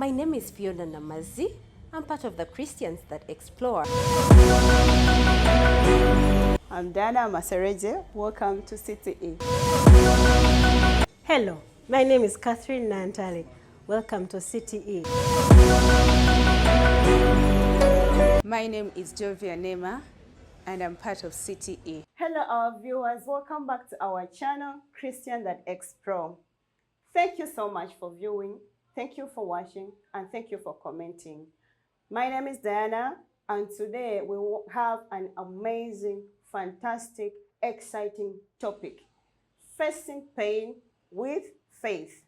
My name is Fiona Namazi. I'm part of the Christians that explore. I'm Dana Masereje. Welcome to CTE. Hello, my name is Catherine Nantali. Welcome to CTE. My name is Jovia Nema, and I'm part of CTE. Hello, our viewers. Welcome back to our channel, Christian that Explore. Thank you so much for viewing. Thank you for watching, and thank you for commenting. My name is Diana, and today we will have an amazing, fantastic, exciting topic: facing pain with faith.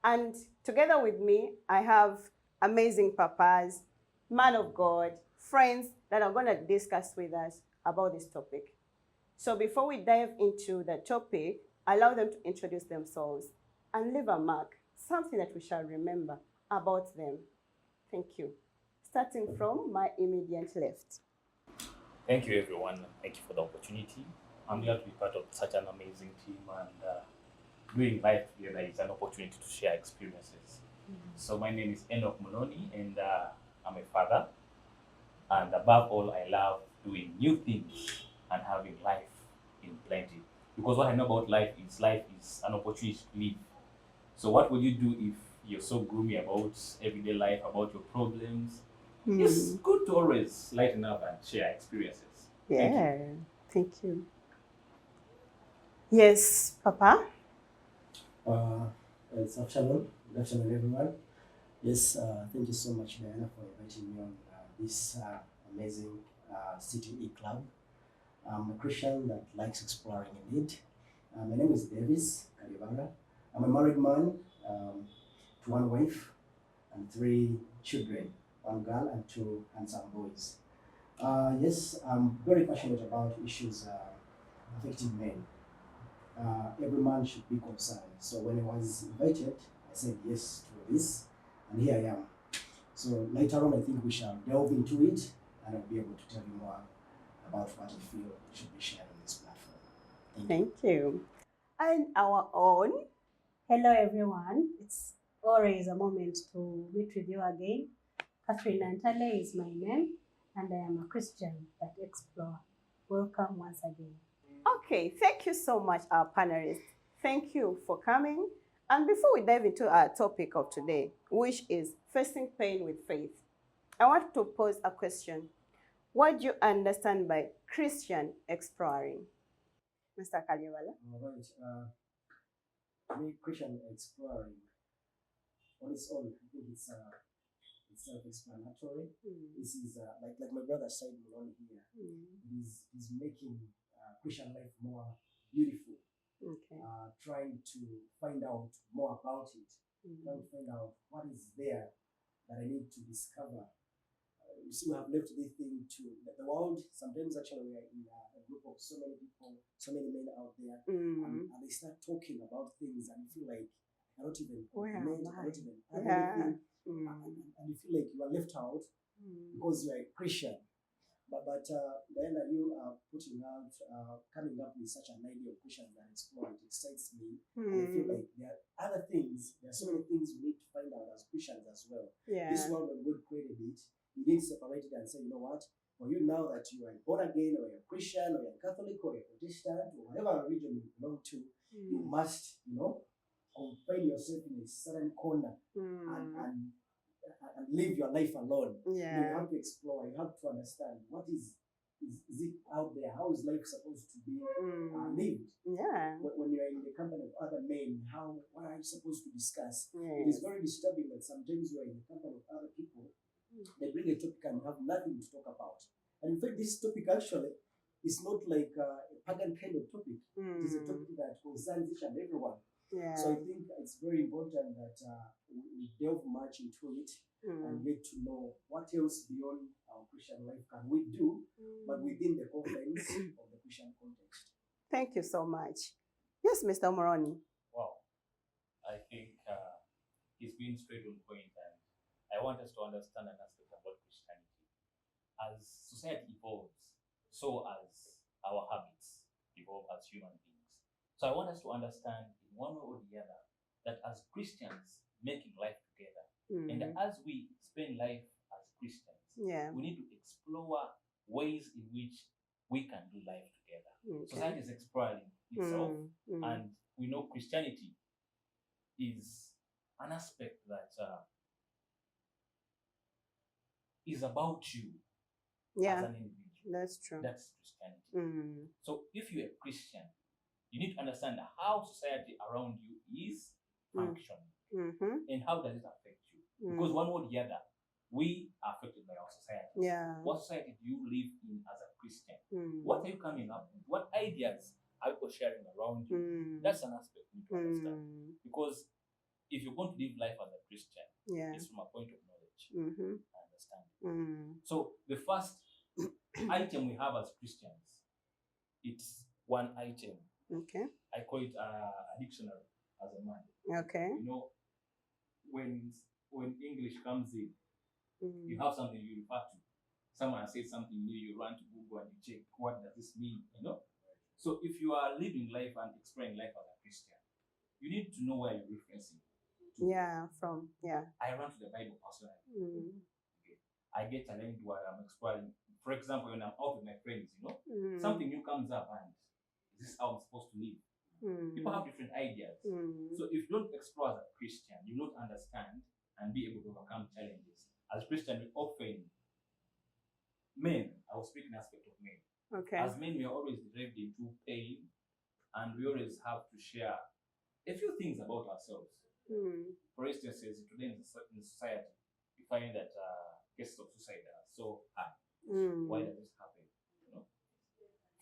And together with me, I have amazing papas, man of God, friends that are going to discuss with us about this topic. So before we dive into the topic, allow them to introduce themselves and leave a mark, something that we shall remember about them. Thank you. Starting from my immediate left. Thank you, everyone. Thank you for the opportunity. I'm glad to be part of such an amazing team, and doing life together is an opportunity to share experiences. So my name is Enoch Muloni, and I'm a father. And above all, I love doing new things and having life in plenty. Because what I know about life is an opportunity to live. So what would you do if you're so gloomy about everyday life, about your problems? It's good to always lighten up and share experiences. Yeah, thank you. Yes, Papa. It's afternoon. Good afternoon, everyone. Yes, thank you so much, Diana, for inviting me on this amazing CTE club. I'm a Christian that likes exploring indeed. My name is Davis Kalibara. I'm a married man to one wife and 3 children, 1 girl and 2 handsome boys. Yes, I'm very passionate about issues affecting men. Every man should be concerned. So when I was invited, I said yes to this, and here I am. So later on, I think we shall delve into it, and I'll be able to tell you more about what I feel should be shared on this platform. Thank you. And our own. Hello, everyone. It's always a moment to meet with you again. Catherine Nantale is my name, and I am a Christian that explore. Welcome once again. Okay, thank you so much, our panelists. Thank you for coming. And before we dive into our topic of today, which is facing pain with faith, I want to pose a question. What do you understand by Christian exploring? Mr. Kaliwala? All right. To me, Christian exploring on its own, I think it's self-explanatory. This is like my brother said on here. Is making Christian life more beautiful. Okay. Trying to find out more about it. Trying to find out what is there that I need to discover. You see, we have left this thing to the world. Sometimes actually we are in a group of so many people, so many men out there, and they start talking about things, and you feel like I don't even comment, I don't even add anything, and you feel like you are left out because you are a Christian. But then you are putting out, coming up with such an idea of Christians that explore, it excites me. And I feel like there are other things, there are so many things we need to find out as Christians as well. Yeah. This world, when God created it, He didn't separate it and say, you know what, for you now that you are born again, or you're a Christian, or you're a Catholic, or you're a Protestant, or whatever religion you belong to, you must, confine yourself in a certain corner and live your life alone. Yeah. You have to explore, you have to understand what is it out there, how is life supposed to be lived. Yeah. When you're in the company of other men, what are you supposed to discuss? Yes. It is very disturbing that sometimes you are in the company of other people, they bring a topic and have nothing to talk about. And in fact, this topic actually is not like a pagan kind of topic. It is a topic that concerns each and everyone. Yeah. So I think it's very important that we delve much into it and get to know what else beyond our Christian life can we do, but within the confines of the Christian context. Thank you so much. Yes, Mr. Moroni. Wow. I think he's been straight on point, and I want us to understand an aspect about Christianity. As society evolves, so as our habits evolve as human beings. So I want us to understand in one way or the other that as Christians making life together, And as we spend life as Christians, Yeah. we need to explore ways in which we can do life together. Society is exploring itself, and we know Christianity is an aspect that is about you as an individual. That's true. That's Christianity. So if you're a Christian, you need to understand how society around you is functioning and how does it affect you. Because one way or the other, we are affected by our society. Yeah. What society do you live in as a Christian? What are you coming up with? What ideas are people sharing around you? That's an aspect you need to understand. Because if you're going to live life as a Christian, it's from a point of knowledge and understanding. So the first item we have as Christians, it's one item. Okay. I call it a dictionary as a man. Okay. You know, when English comes in, you have something you refer to. Someone has said something new, you run to Google and you check, what does this mean? You know? So if you are living life and exploring life as a Christian, you need to know where you're referencing to. I run to the Bible personally. Okay. I get challenged while I'm exploring. For example, when I'm out with my friends, you know, something new comes up and is this how I'm supposed to live? People have different ideas. So if you don't explore as a Christian, you don't understand and be able to overcome challenges. As Christian, we often, men, I will speak in aspect of men. Okay. As men, we are always driven into pain, and we always have to share a few things about ourselves. For instance, today in society, we find that cases of suicide are so high. Why does this happen? You know?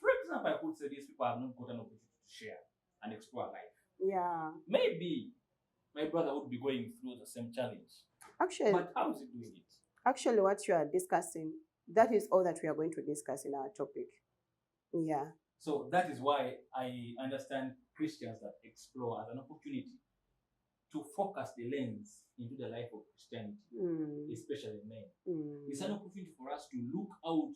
For example, I could say these people have not got an opportunity to share and explore life. Yeah. Maybe my brother would be going through the same challenge. But how is he doing it? Actually, what you are discussing, that is all that we are going to discuss in our topic. Yeah. So that is why I understand Christians that explore as an opportunity to focus the lens into the life of Christianity, especially men. It's an opportunity for us to look out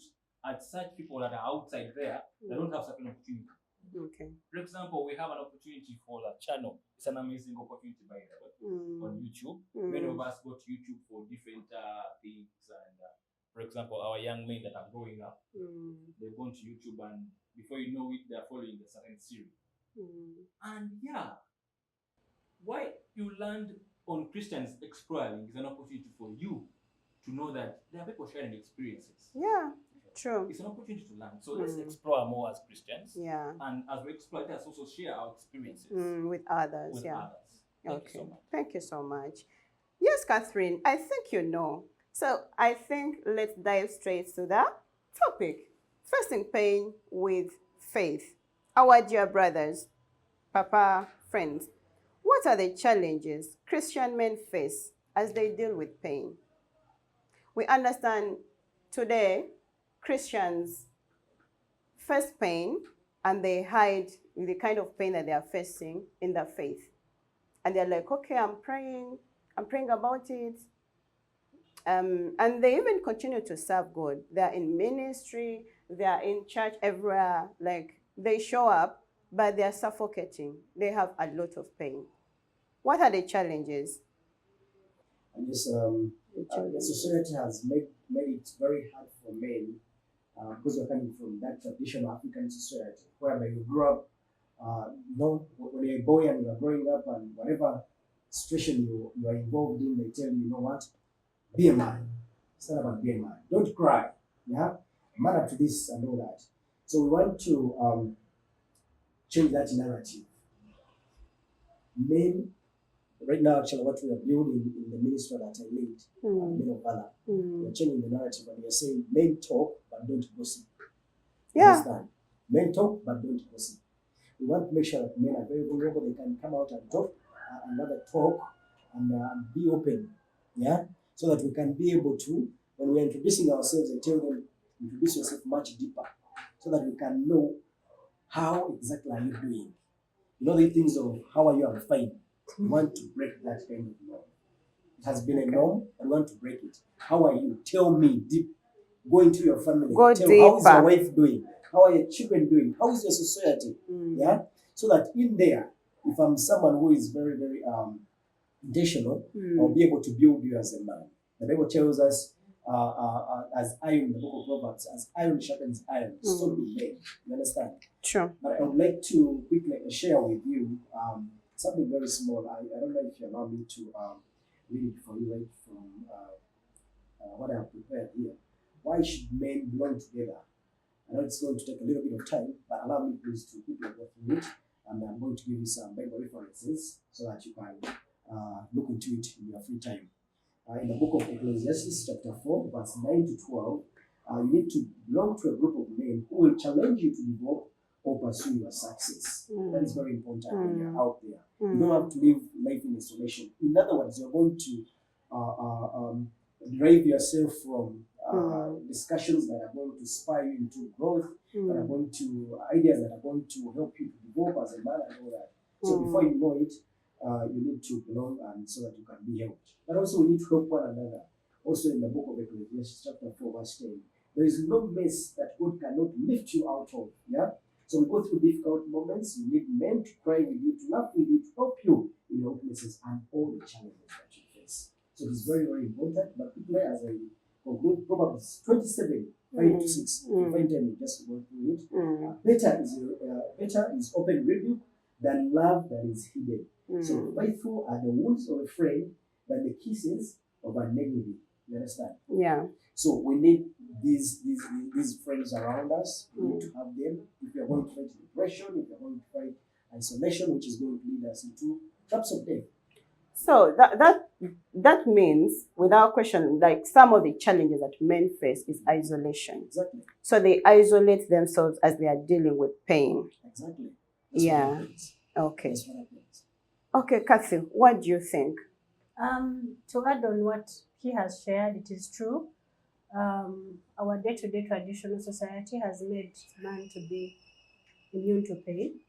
at such people that are outside there that don't have certain opportunity. Okay. For example, we have an opportunity for the channel. It's an amazing opportunity, by the way, on YouTube. Many of us go to YouTube for different things. And for example, our young men that are growing up, they go to YouTube, and before you know it, they're following a certain series. And why you land on Christians exploring is an opportunity for you to know that there are people sharing experiences. Yeah. True. It's an opportunity to learn. So let's explore more as Christians. Yeah. And as we explore, let's also share our experiences with others. with yeah. others. Okay. Thank you so much. Yes, Catherine, I think you know. So I think let's dive straight to the topic. Facing pain with faith. Our dear brothers, Papa, friends, what are the challenges Christian men face as they deal with pain? We understand today Christians face pain and they hide the kind of pain that they are facing in their faith. And they're like, okay, I'm praying about it. And they even continue to serve God. They're in ministry, they're in church everywhere. Like, they show up, but they're suffocating. They have a lot of pain. What are the challenges? And this, the society has made it very hard for men because we're coming from that traditional African society whereby you grow up, when you're a boy and you're growing up and whatever situation you are involved in, they tell you, you know what, be a man. It's not about being a man. Don't cry. Yeah? Man up to this and all that. So we want to change that narrative. Men, right now, actually, what we are building in the ministry that I lead, Men of Valor, we're changing the narrative and we're saying men talk but don't gossip. Yeah. Understand? Men talk but don't gossip. We want to make sure that men are very vulnerable. They can come out and talk, another talk, and be open. Yeah? So that we can be able to, when we're introducing ourselves, I tell them, introduce yourself much deeper so that we can know how exactly are you doing. You know the things of how are you, I'm fine. We want to break that kind of norm. It has been a norm, and we want to break it. How are you? Tell me deep. Go into your family. Go Tell deeper. how is your wife doing? How are your children doing? How is your society? Yeah? So that in there, if I'm someone who is very, very intentional, I'll be able to build you as a man. The Bible tells us, as iron, the book of Proverbs, as iron sharpens iron, so do men. You understand? Sure. But I would like to quickly share with you something very small. I don't know if you allow me to read it for you right from what I have prepared here. Why should men belong together? I know it's going to take a little bit of time, but allow me please to quickly go through it. And I'm going to give you some Bible references so that you can look into it in your free time. In the book of Ecclesiastes, chapter 4, verse 9 to 12, you need to belong to a group of men who will challenge you to develop or pursue your success. That is very important when you're out there. You don't have to live life in isolation. In other words, you're going to drive yourself from discussions that are going to inspire you into growth, that are going to ideas that are going to help you to develop as a man and all that. So before you know it, you need to belong and so that you can be helped. But also we need to help one another. Also in the book of Ecclesiastes chapter 4 verse 10, there is no mess that God cannot lift you out of. Yeah. So we go through difficult moments. You need men to cry with you, to laugh with you, to help you in your weaknesses and all the challenges that you face. So it is very, very important. But quickly as I conclude, Proverbs 27, 5 to 6. If you find time, just go through it. Better is open rebuke than love that is hidden. So faithful are the wounds of a friend than the kisses of an enemy. You understand? Yeah. So we need these friends around us. We need to have them. If we are going to fight depression, if we are going to fight isolation, which is going to lead us into traps of death. So that means, without question, like some of the challenges that men face is isolation. Exactly. So they isolate themselves as they are dealing with pain. Exactly. Yeah. Okay. That's what happens. Okay, Kathy, what do you think? To add on what he has shared, it is true. Our day-to-day traditional society has made man to be immune to pain.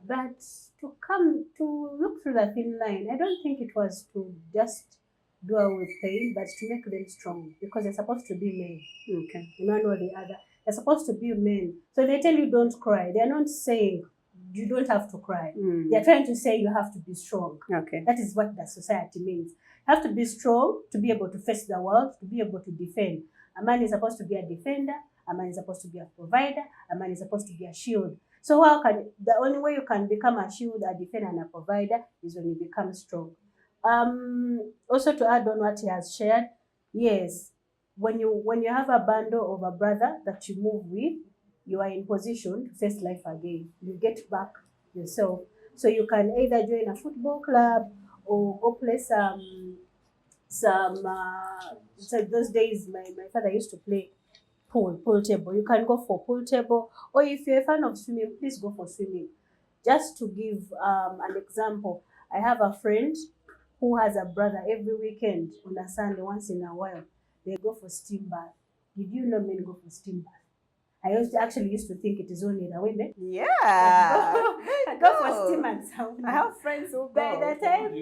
But to look through the thin line, I don't think it was to just do away with pain, but to make them strong, because they're supposed to be men. Okay. In one or the other. They're supposed to be men. So they tell you don't cry. They're not saying you don't have to cry. They're trying to say you have to be strong. Okay. That is what the society means. You have to be strong to be able to face the world, to be able to defend. A man is supposed to be a defender. A man is supposed to be a provider. A man is supposed to be a shield. So the only way you can become a shield, a defender, and a provider is when you become strong. Also to add on what he has shared, yes, when you have a bundle of a brother that you move with, you are in position to face life again. You get back yourself. So you can either join a football club or go play so those days my father used to play pool table. You can go for pool table, or if you're a fan of swimming, please go for swimming. Just to give an example, I have a friend who has a brother. Every weekend on a Sunday, once in a while, they go for steam bath. Did you know men go for steam bath? I actually used to think it is only the women. Yeah. I go for steam and sauna. I have friends who go. By the time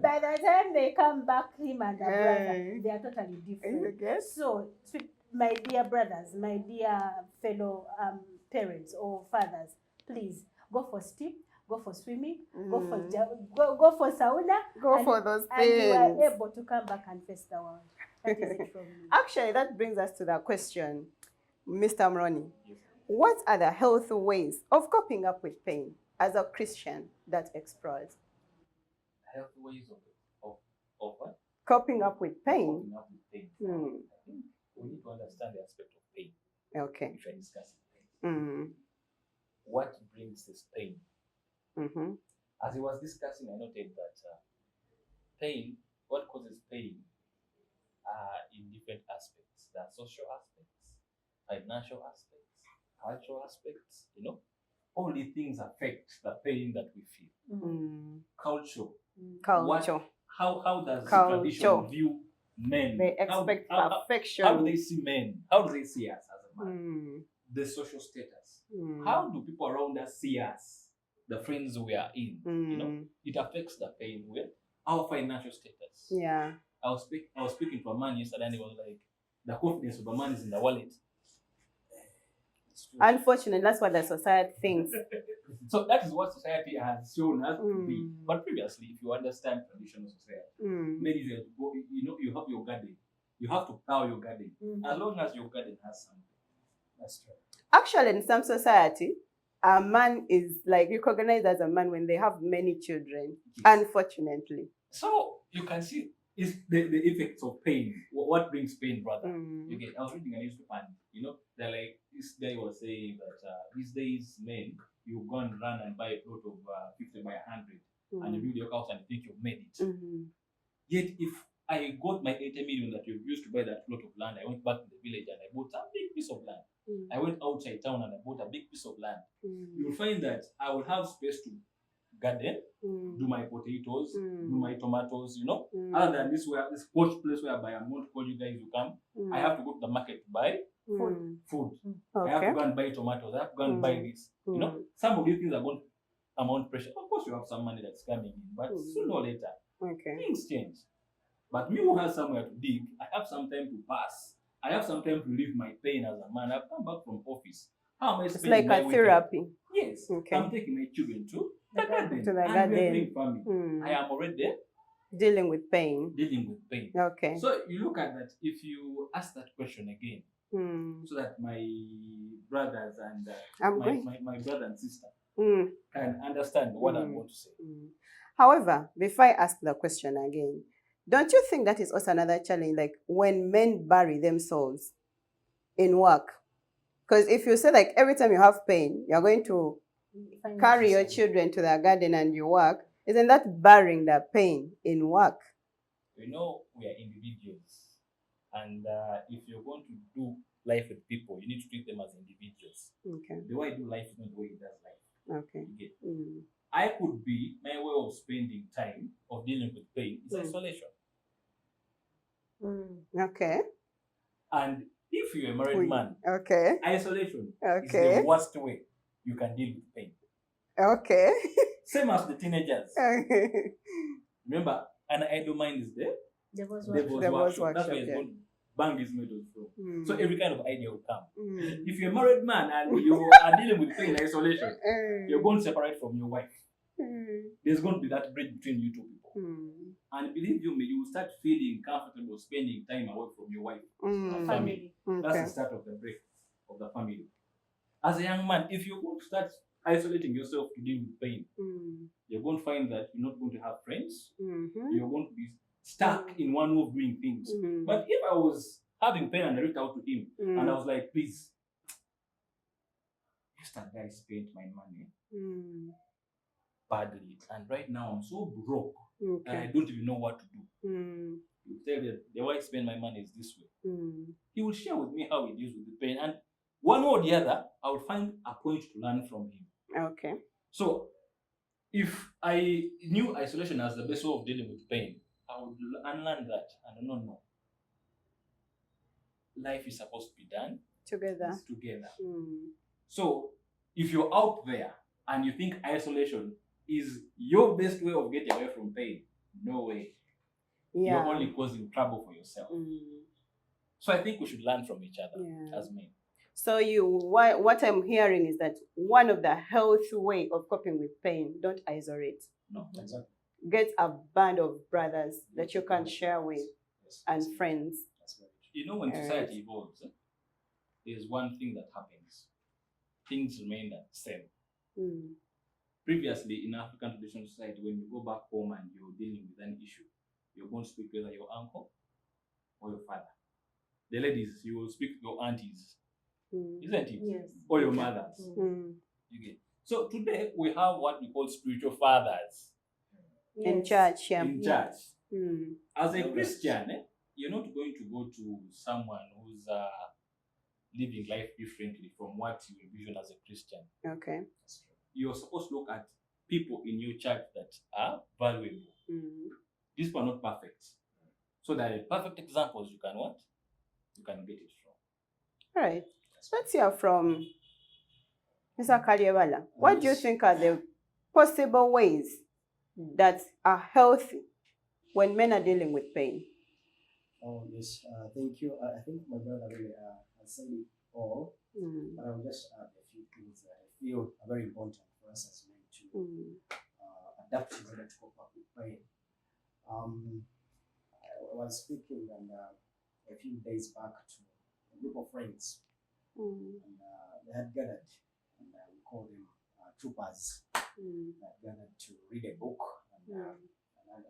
by the time they come back, him and the brother, they are totally different. Yes. So, my dear brothers, my dear fellow parents or fathers, please go for steam, go for swimming, go for sauna, Go for those and you are things. able to come back and face the world. That is it from me. Actually, that brings us to the question, Mr. Mroni. What are the healthy ways of coping up with pain as a Christian that explores? Healthy ways of what? Coping up with pain. Coping up with pain. I think we need to understand the aspect of pain Okay. if we're discussing pain. What brings this pain? As he was discussing, I noted that pain, what causes pain, in different aspects. There are social aspects, financial aspects, cultural aspects, all these things affect the pain that we feel. Culture. Culture. How does the Culture. tradition view men? They expect perfection. How do they see men? How do they see us as a man? The social status. How do people around us see us? The friends we are in. It affects the pain with our financial status. Yeah. I was speaking to a man yesterday, and he was like, the confidence of a man is in the wallet. Unfortunately, that's what the society thinks. So that is what society has shown us to be. Mm. But previously, if you understand traditional society, Mm. maybe you have your garden. You have to plow your garden. As long as your garden has something. That's true. Actually, in some society, a man is like recognized as a man when they have many children. Yes. Unfortunately. So you can see is the effects of pain. What brings pain, brother? Mm. Okay, I was reading a newspaper, and they're like, this guy was saying that these days, men, you go and run and buy a plot of 50 by 100, and you build your house and think you've made it. Mm-hmm. Yet, if I got my 80 million that you used to buy that plot of land, I went back to the village and I bought a big piece of land. Mm. I went outside town and I bought a big piece of land. Mm. You'll find that I will have space to garden, Mm. do my potatoes, Mm. do my tomatoes, Mm. Other than this posh place whereby I'm going to call you guys to come, Mm. I have to go to the market to buy Mm. food. I have Okay. to go and buy tomatoes. I have to go and buy this. Some of these things are going to amount pressure. Of course, you have some money that's coming in, but sooner or later, Okay. things change. But me who has somewhere to dig, I have some time to pass. I have some time to relieve my pain as a man. I've come back from office. How am I It's spending like my a weekend? therapy. Yes. Okay. I'm taking my children to the garden. To the and garden. we're doing farming. Mm. I am already there Dealing with pain. dealing with pain. Okay. So you look at that, if you ask that question again, Mm. so that my brothers and I'm my, going. my brother and sister Mm. can understand what I'm Mm. going to say. Mm. However, before I ask the question again, don't you think that is also another challenge, like when men bury themselves in work? Because if you say like every time you have pain, you're going to carry your children to the garden and you work, isn't that burying the pain in work? We are individuals, and if you're going to do life with people, you need to treat them as individuals. Okay. The way I do life is not the way he does life. Okay. You get? Mm. I could be my way of spending time of dealing with pain is isolation. Okay. And if you're a married man, Okay. isolation is Okay. the worst way you can deal with pain. Okay. Same as the teenagers. Remember, an idle mind is there. Devil's Devil's Devil's workshop. That's workshop, where it's yeah. going to bang his metals from. Mm. So every kind of idea will come. Mm. If you're a married man and you are dealing with pain isolation, you're going to separate from your wife. Mm. There's going to be that bridge between you two people. Mm. And believe you me, you will start feeling comfortable spending time away from your wife Mm. and family. That's Okay. the start of the break of the family. As a young man, if you're going to start isolating yourself to deal with pain, Mm. you're going to find that you're not going to have friends. Mhm. You're going to be stuck in one way of doing things. Mm. But if I was having pain and I reached out to him and I was like, please, yes, that guy spent my money Mm. badly, and right now I'm so broke and I Okay. don't even know what to do. Mm. You tell me the way I spend my money is this way. Mm. He will share with me how he deals with the pain, and one way or the other, I will find a point to learn from him. Okay. So, if I knew isolation as the best way of dealing with pain, I would unlearn that and no. Life is supposed to be done Together. together. Mm. So, if you're out there and you think isolation is your best way of getting away from pain, no way. Yeah. You're only causing trouble for yourself. Mm. So I think we should learn from each other Yeah. as men. So what I'm hearing is that one of the healthy way of coping with pain, don't isolate. No, Exactly. Get a band of brothers that you can share with Yes. and friends. That's very true. you know, when Alright. society evolves, there's one thing that happens. Things remain the same. Mm. Previously, in African traditional society, when you go back home and you're dealing with an issue, you're going to speak to either your uncle or your father. The ladies, you will speak to your aunties, Mm. isn't it? Yes. Or your mothers. Mm. You get. So today we have what we call spiritual fathers In church, yeah. in church. Mm. As a Christian, you're not going to go to someone who's living life differently from what you envision as a Christian. Okay. You're supposed to look at people in your church that are valuable. Mm. These people are not perfect. So there are perfect examples you can what? You can get it from. All right. Let's hear from Mr. Kaliewala. What do you think are the possible ways that are healthy when men are dealing with pain? Oh, yes. Thank you. I think my brother really has said it all, Mm. but I will just add a few things that I feel are very important for us as men to adapt in order to cope up with pain. I was speaking and a few days back to a group of friends, and they had gathered, and we call them troopers. They had gathered to read a book and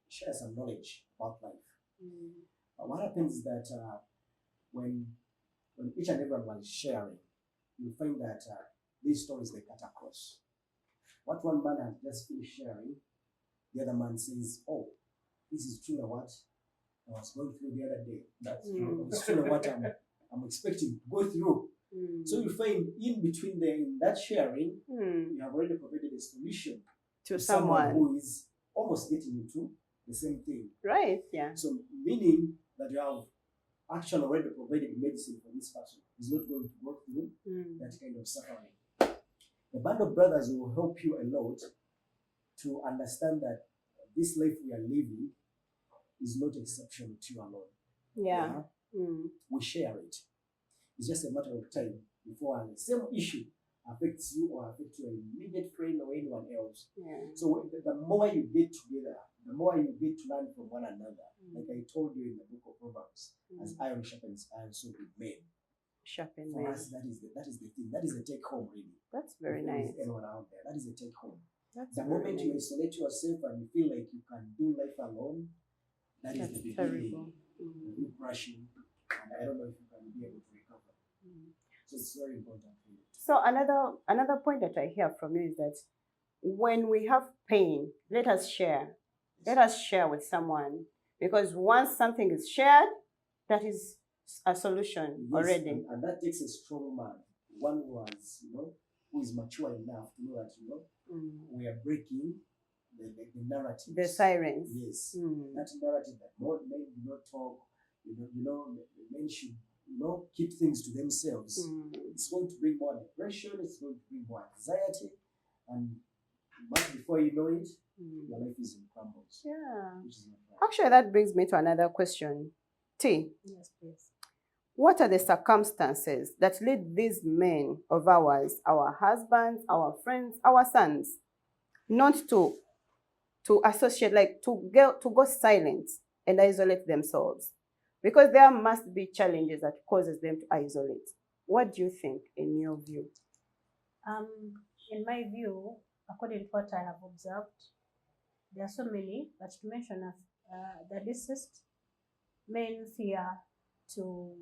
share some knowledge about life. What happens is that when each and everyone was sharing, you find that these stories they cut across. What one man has just finished sharing, the other man says, "Oh, this is truly what I was going through the other day. That's true. It's truly what I'm expecting to go through." So you find in between there, in that sharing, you have already provided a solution To someone someone. who is almost getting into the same thing. Right, yeah. So meaning that you have actually already provided medicine for this person who's not going to go through that kind of suffering. The band of brothers will help you a lot to understand that this life we are living is not exceptional to you alone. Yeah. We share it. It's just a matter of time before the same issue affects you or affects your immediate friend or anyone else. Yeah. So the more you get together, the more you get to learn from one another. Like I told you in the book of Proverbs, as iron sharpens iron, so do men. Sharpen For men. us, that is the thing. That is the take home, really. That's very If there is nice. anyone out there, that is the take home. That's The very moment you nice. isolate yourself and you feel like you can do life alone, that is That's the beginning terrible. of you crashing, and I don't know if you can be able to recover. So it's very important for you. So another point that I hear from you is that when we have pain, let us share. Let us share with someone, because once something is shared, that is a solution Yes, already. and that takes a strong man, one who has, who is mature enough to know that, we are breaking the narrative. The sirens. Yes. That narrative that more men do not talk, the men should, keep things to themselves. It's going to bring more depression, it's going to bring more anxiety, and much before you know it, your life is in crumbles. Yeah. Which is not right. Actually, that brings me to another question. T, Yes, please. what are the circumstances that lead these men of ours, our husbands, our friends, our sons, not to associate, like to go silent and isolate themselves? Because there must be challenges that causes them to isolate. What do you think, in your view? In my view, according to what I have observed, there are so many, but to mention the least, men fear to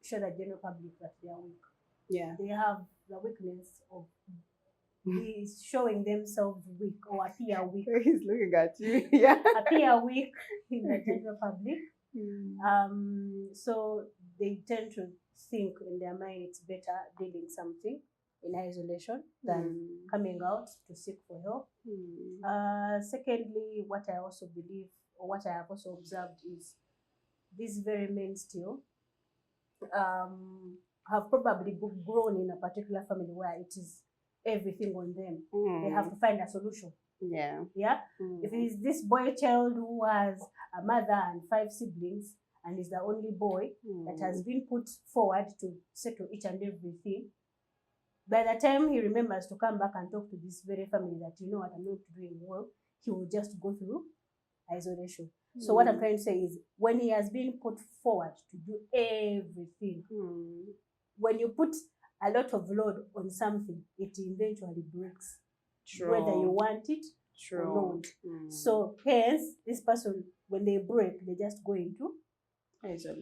show the general public that they are weak. Yeah. They have the weakness of showing themselves weak or appear weak. He's looking at you. Yeah. Appear weak in the general public. So they tend to think in their mind it's better dealing something in isolation than coming out to seek for help. Secondly, what I also believe, or what I have also observed, is these very men still have probably grown in a particular family where it is everything on them. They have to find a solution. Yeah. Yeah. If it is this boy child who has a mother and 5 siblings and is the only boy that has been put forward to settle each and everything, by the time he remembers to come back and talk to this very family that, you know what, I'm not doing well, he will just go through isolation. So what I'm trying to say is, when he has been put forward to do everything, when you put a lot of load on something, it eventually breaks. True. Whether you want it or not. So hence, this person, when they break, they just go into isolate.